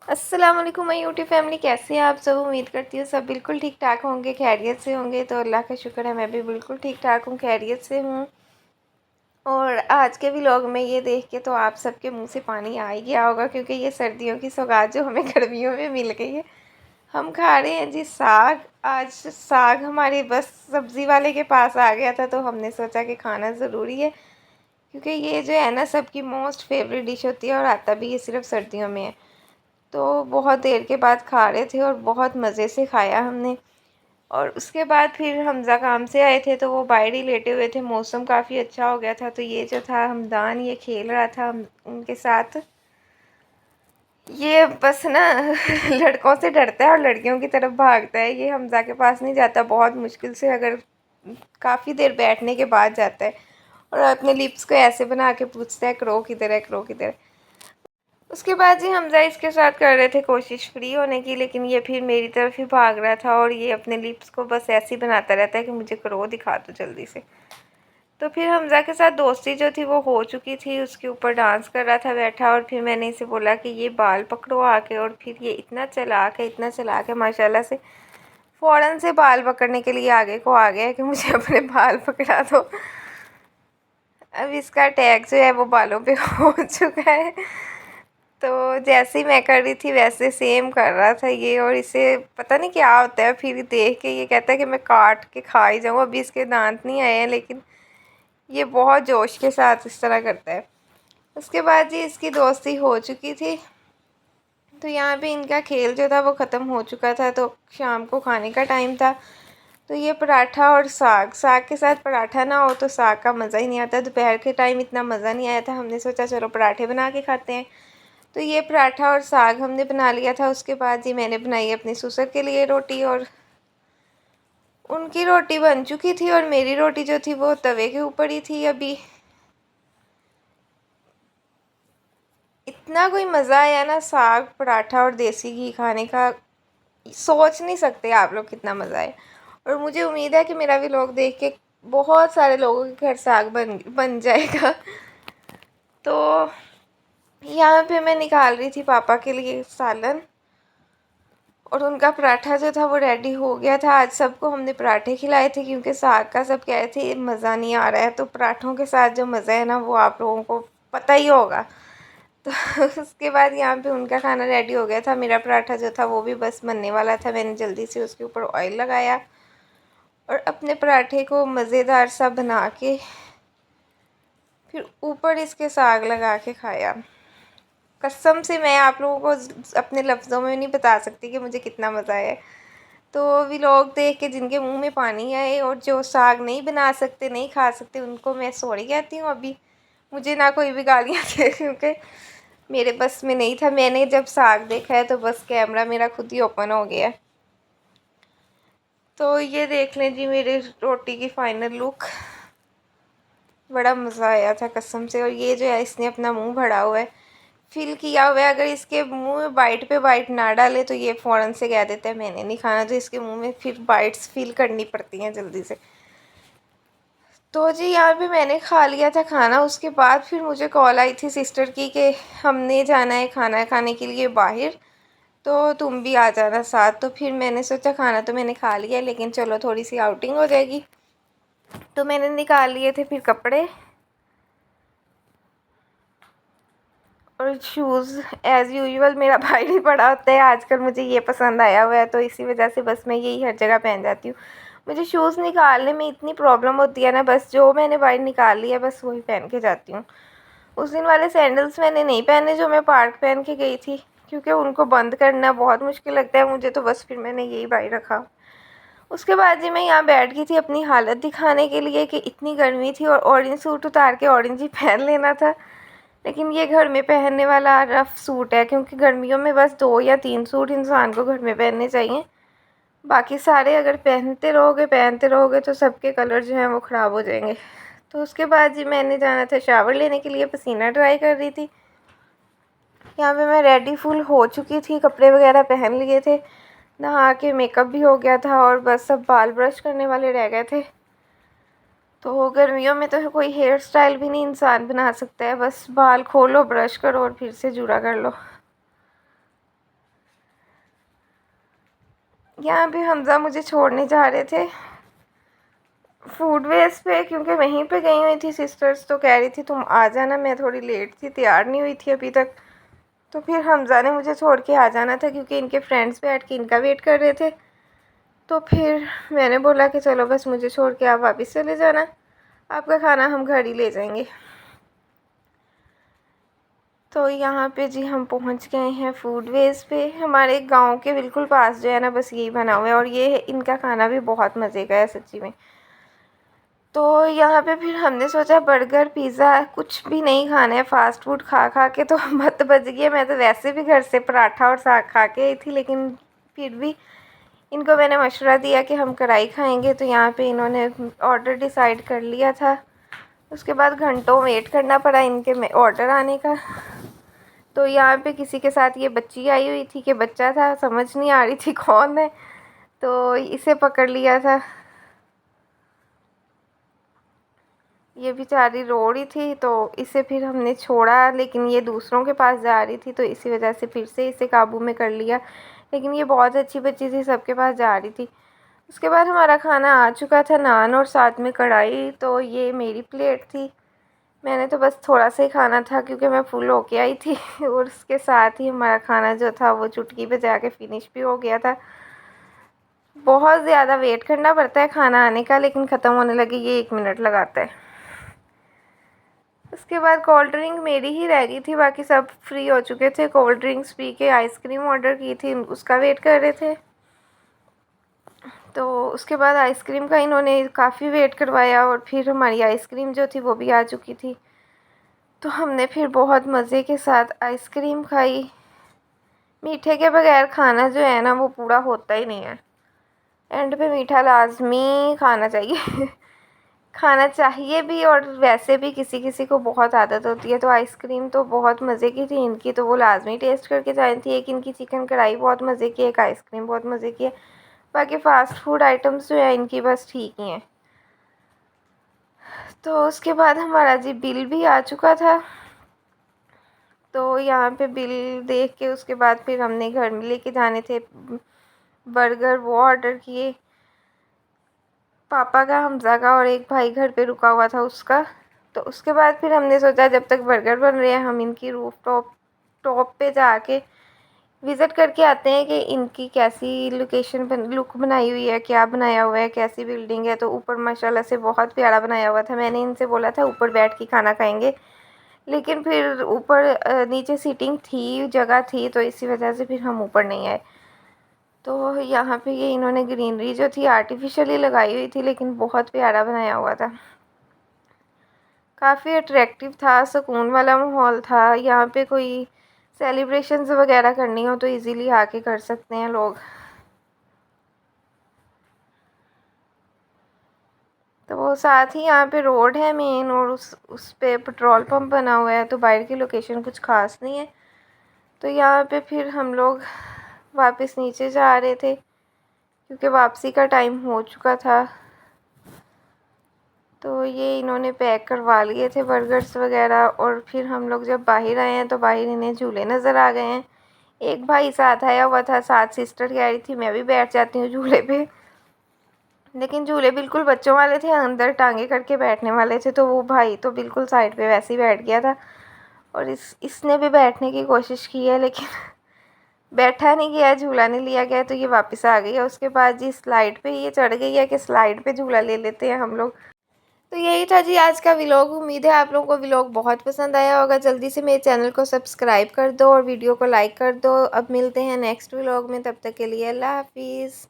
अस्सलाम वालेकुम my YouTube family, कैसे हैं आप सब। उम्मीद करती हूँ सब बिल्कुल ठीक ठाक होंगे, खैरियत से होंगे। तो अल्लाह का शुक्र है, मैं भी बिल्कुल ठीक ठाक हूँ, खैरियत से हूँ। और आज के व्लॉग में ये देख के तो आप सबके मुंह से पानी आ ही गया होगा, क्योंकि ये सर्दियों की सौगात जो हमें गर्मियों में मिल गई है। हम खा रहे हैं जी साग। आज साग हमारे बस सब्ज़ी वाले के पास आ गया था, तो हमने सोचा कि खाना ज़रूरी है, क्योंकि ये जो है ना सबकी मोस्ट फेवरेट डिश होती है और आता भी ये सिर्फ सर्दियों में है। तो बहुत देर के बाद खा रहे थे और बहुत मज़े से खाया हमने। और उसके बाद फिर हमज़ा काम से आए थे, तो वो बाहर ही लेटे हुए थे। मौसम काफ़ी अच्छा हो गया था, तो ये जो था हमदान, ये खेल रहा था हम उनके साथ। ये बस ना लड़कों से डरता है और लड़कियों की तरफ भागता है। ये हमज़ा के पास नहीं जाता, बहुत मुश्किल से, अगर काफ़ी देर बैठने के बाद जाता है। और अपने लिप्स को ऐसे बना के पूछता है, क्रो किधर है, क्रो किधर है। उसके बाद जी हमज़ा इसके साथ कर रहे थे कोशिश फ्री होने की, लेकिन ये फिर मेरी तरफ ही भाग रहा था। और ये अपने लिप्स को बस ऐसे ही बनाता रहता है कि मुझे करो दिखा दो जल्दी से। तो फिर हमज़ा के साथ दोस्ती जो थी वो हो चुकी थी, उसके ऊपर डांस कर रहा था बैठा। और फिर मैंने इसे बोला कि ये बाल पकड़ो आके, और फिर ये इतना चला के माशाल्लाह से फ़ौरन से बाल पकड़ने के लिए आगे को आ गया है कि मुझे अपने बाल पकड़ा दो। अब इसका टैग जो है वो बालों पे हो चुका है। तो जैसे ही मैं कर रही थी वैसे सेम कर रहा था ये। और इसे पता नहीं क्या होता है, फिर देख के ये कहता है कि मैं काट के खा ही जाऊँ। अभी इसके दांत नहीं आए हैं, लेकिन ये बहुत जोश के साथ इस तरह करता है। उसके बाद जी इसकी दोस्ती हो चुकी थी, तो यहाँ पे इनका खेल जो था वो ख़त्म हो चुका था। तो शाम को खाने का टाइम था, तो ये पराठा और साग, साग के साथ पराठा ना हो तो साग का मज़ा ही नहीं आता। दोपहर के टाइम इतना मज़ा नहीं आया था, हमने सोचा चलो पराठे बना के खाते हैं। तो ये पराठा और साग हमने बना लिया था। उसके बाद जी मैंने बनाई अपने ससुर के लिए रोटी, और उनकी रोटी बन चुकी थी और मेरी रोटी जो थी वो तवे के ऊपर ही थी अभी। इतना कोई मज़ा आया ना साग पराठा और देसी घी खाने का, सोच नहीं सकते आप लोग कितना मज़ा आया। और मुझे उम्मीद है कि मेरा व्लॉग देख के बहुत सारे लोगों के घर साग बन बन जाएगा। तो यहाँ पे मैं निकाल रही थी पापा के लिए सालन, और उनका पराठा जो था वो रेडी हो गया था। आज सबको हमने पराठे खिलाए थे, क्योंकि साग का सब कह रहे थे मज़ा नहीं आ रहा है। तो पराठों के साथ जो मज़ा है ना वो आप लोगों को पता ही होगा। तो उसके बाद यहाँ पे उनका खाना रेडी हो गया था। मेरा पराठा जो था वो भी बस बनने वाला था। मैंने जल्दी से उसके ऊपर ऑयल लगाया और अपने पराठे को मज़ेदार सा बना के फिर ऊपर इसके साग लगा के खाया। कसम से मैं आप लोगों को अपने लफ्ज़ों में नहीं बता सकती कि मुझे कितना मज़ा आया। तो व्लॉग देख के जिनके मुंह में पानी आए और जो साग नहीं बना सकते, नहीं खा सकते, उनको मैं सॉरी कहती हूँ। अभी मुझे ना कोई भी गालियाँ दे, क्योंकि मेरे बस में नहीं था। मैंने जब साग देखा है तो बस कैमरा मेरा खुद ही ओपन हो गया। तो ये देख लें जी मेरे रोटी की फ़ाइनल लुक। बड़ा मज़ा आया था कसम से। और ये जो है इसने अपना मुंह भरा हुआ है, फिल किया हुआ है। अगर इसके मुंह में बाइट पे बाइट ना डाले तो ये फ़ौरन से कह देता है मैंने नहीं खाना। तो इसके मुंह में फिर बाइट्स फील करनी पड़ती हैं जल्दी से। तो जी यहाँ पे मैंने खा लिया था खाना। उसके बाद फिर मुझे कॉल आई थी सिस्टर की कि हमने जाना है खाना खाने के लिए बाहर, तो तुम भी आ जाना साथ। तो फिर मैंने सोचा खाना तो मैंने खा लिया, लेकिन चलो थोड़ी सी आउटिंग हो जाएगी। तो मैंने निकाल लिए थे फिर कपड़े और शूज़। एज़ यूजुअल मेरा भाई भी पड़ा होता है, आजकल मुझे ये पसंद आया हुआ है, तो इसी वजह से बस मैं यही हर जगह पहन जाती हूँ। मुझे शूज़ निकालने में इतनी प्रॉब्लम होती है ना, बस जो मैंने बाहर निकाल लिया बस वही पहन के जाती हूँ। उस दिन वाले सैंडल्स मैंने नहीं पहने जो मैं पार्क पहन के गई थी, क्योंकि उनको बंद करना बहुत मुश्किल लगता है मुझे। तो बस फिर मैंने यही बाहर रखा। उसके बाद जी मैं यहाँ बैठ गई थी अपनी हालत दिखाने के लिए कि इतनी गर्मी थी, और ऑरेंज सूट उतार के ऑरेंज ही पहन लेना था। लेकिन ये घर में पहनने वाला रफ़ सूट है, क्योंकि गर्मियों में बस 2 या 3 सूट इंसान को घर में पहनने चाहिए। बाकी सारे अगर पहनते रहोगे तो सबके कलर जो हैं वो ख़राब हो जाएंगे। तो उसके बाद जी मैंने जाना था शावर लेने के लिए, पसीना ड्राई कर रही थी। यहाँ पे मैं रेडी फुल हो चुकी थी, कपड़े वगैरह पहन लिए थे, नहा के मेकअप भी हो गया था, और बस सब बाल ब्रश करने वाले रह गए थे। तो गर्मियों में तो कोई हेयर स्टाइल भी नहीं इंसान बना सकता है, बस बाल खोलो, ब्रश करो और फिर से जूड़ा कर लो। यहाँ पे हमज़ा मुझे छोड़ने जा रहे थे फूडवेज पे, क्योंकि वहीं पे गई हुई थी सिस्टर्स, तो कह रही थी तुम आ जाना, मैं थोड़ी लेट थी, तैयार नहीं हुई थी अभी तक। तो फिर हमज़ा ने मुझे छोड़ के आ जाना था क्योंकि इनके फ्रेंड्स बैठ के इनका वेट कर रहे थे। तो फिर मैंने बोला कि चलो बस मुझे छोड़ के आप वापस चले जाना, आपका खाना हम घर ही ले जाएंगे। तो यहाँ पे जी हम पहुँच गए हैं फूडवेज पे। हमारे गांव के बिल्कुल पास जो है ना, बस यही बना हुआ है, और ये इनका खाना भी बहुत मज़े का है सच्ची में। तो यहाँ पे फिर हमने सोचा बर्गर पिज़्ज़ा कुछ भी नहीं खाना है, फ़ास्ट फूड खा खा के तो मत बज गई है। मैं तो वैसे भी घर से पराठा और साग खा के आई थी, लेकिन फिर भी इनको मैंने मशवरा दिया कि हम कढ़ाई खाएंगे, तो यहाँ पे इन्होंने ऑर्डर डिसाइड कर लिया था। उसके बाद घंटों वेट करना पड़ा इनके ऑर्डर आने का। तो यहाँ पे किसी के साथ ये बच्ची आई हुई थी कि बच्चा था, समझ नहीं आ रही थी कौन है, तो इसे पकड़ लिया था। ये बेचारी रो रही थी, तो इसे फिर हमने छोड़ा, लेकिन ये दूसरों के पास जा रही थी, तो इसी वजह से फिर से इसे काबू में कर लिया। लेकिन ये बहुत अच्छी बच्ची थी, सबके पास जा रही थी। उसके बाद हमारा खाना आ चुका था, नान और साथ में कढ़ाई। तो ये मेरी प्लेट थी, मैंने तो बस थोड़ा सा ही खाना था क्योंकि मैं फुल होके आई थी और उसके साथ ही हमारा खाना जो था वो चुटकी पे जाके फिनिश भी हो गया था। बहुत ज़्यादा वेट करना पड़ता है खाना आने का, लेकिन ख़त्म होने लगे ये 1 मिनट लगाता है। उसके बाद कोल्ड ड्रिंक मेरी ही रह गई थी, बाकी सब फ्री हो चुके थे। कोल्ड ड्रिंक्स पी के आइसक्रीम ऑर्डर की थी, उसका वेट कर रहे थे। तो उसके बाद आइसक्रीम का इन्होंने काफ़ी वेट करवाया, और फिर हमारी आइसक्रीम जो थी वो भी आ चुकी थी। तो हमने फिर बहुत मज़े के साथ आइसक्रीम खाई। मीठे के बगैर खाना जो है ना वो पूरा होता ही नहीं है, एंड पे मीठा लाजमी खाना चाहिए खाना चाहिए भी, और वैसे भी किसी किसी को बहुत आदत होती है। तो आइसक्रीम तो बहुत मज़े की थी इनकी, तो वो लाजमी टेस्ट करके जानी थी। एक इनकी चिकन कढ़ाई बहुत मज़े की है, एक आइसक्रीम बहुत मज़े की है। बाकी फ़ास्ट फूड आइटम्स जो है इनकी बस ठीक ही हैं। तो उसके बाद हमारा जी बिल भी आ चुका था। तो यहाँ पे बिल देख के उसके बाद फिर हमने घर में लेके जाने थे बर्गर, वो ऑर्डर किए। पापा का, हमज़ा का, और एक भाई घर पे रुका हुआ था उसका। तो उसके बाद फिर हमने सोचा जब तक बर्गर बन रहे हैं हम इनकी रूफ टॉप पे जाके विज़िट करके आते हैं कि इनकी कैसी लुक बनाई हुई है, क्या बनाया हुआ है, कैसी बिल्डिंग है। तो ऊपर माशाल्लाह से बहुत प्यारा बनाया हुआ था। मैंने इनसे बोला था ऊपर बैठ के खाना खाएंगे, लेकिन फिर ऊपर नीचे सीटिंग थी, जगह थी, तो इसी वजह से फिर हम ऊपर नहीं आए। तो यहाँ पे ये इन्होंने ग्रीनरी जो थी आर्टिफिशियली लगाई हुई थी, लेकिन बहुत प्यारा बनाया हुआ था, काफ़ी अट्रैक्टिव था, सुकून वाला माहौल था। यहाँ पे कोई सेलिब्रेशंस वगैरह करनी हो तो इजीली आके कर सकते हैं लोग। तो वो साथ ही यहाँ पे रोड है मेन, और उस पे पेट्रोल पंप बना हुआ है, तो बाहर की लोकेशन कुछ ख़ास नहीं है। तो यहाँ पे फिर हम लोग वापस नीचे जा रहे थे क्योंकि वापसी का टाइम हो चुका था। तो ये इन्होंने पैक करवा लिए थे बर्गर्स वगैरह, और फिर हम लोग जब बाहर आए हैं तो बाहर इन्हें झूले नज़र आ गए हैं। एक भाई साथ आया हुआ था, साथ सिस्टर कह रही थी मैं भी बैठ जाती हूँ झूले पे, लेकिन झूले बिल्कुल बच्चों वाले थे, अंदर टांगे करके बैठने वाले थे। तो वो भाई तो बिल्कुल साइड पे वैसे ही बैठ गया था, और इसने भी बैठने की कोशिश की है, लेकिन बैठा नहीं गया, झूला नहीं लिया गया, तो ये वापस आ गई है। उसके बाद जी स्लाइड पे ये चढ़ गई है कि स्लाइड पे झूला ले लेते हैं हम लोग। तो यही था जी आज का व्लॉग। उम्मीद है आप लोगों को व्लॉग बहुत पसंद आया होगा। जल्दी से मेरे चैनल को सब्सक्राइब कर दो और वीडियो को लाइक कर दो। अब मिलते हैं नेक्स्ट व्लॉग में, तब तक के लिए अल्लाह हाफिज़।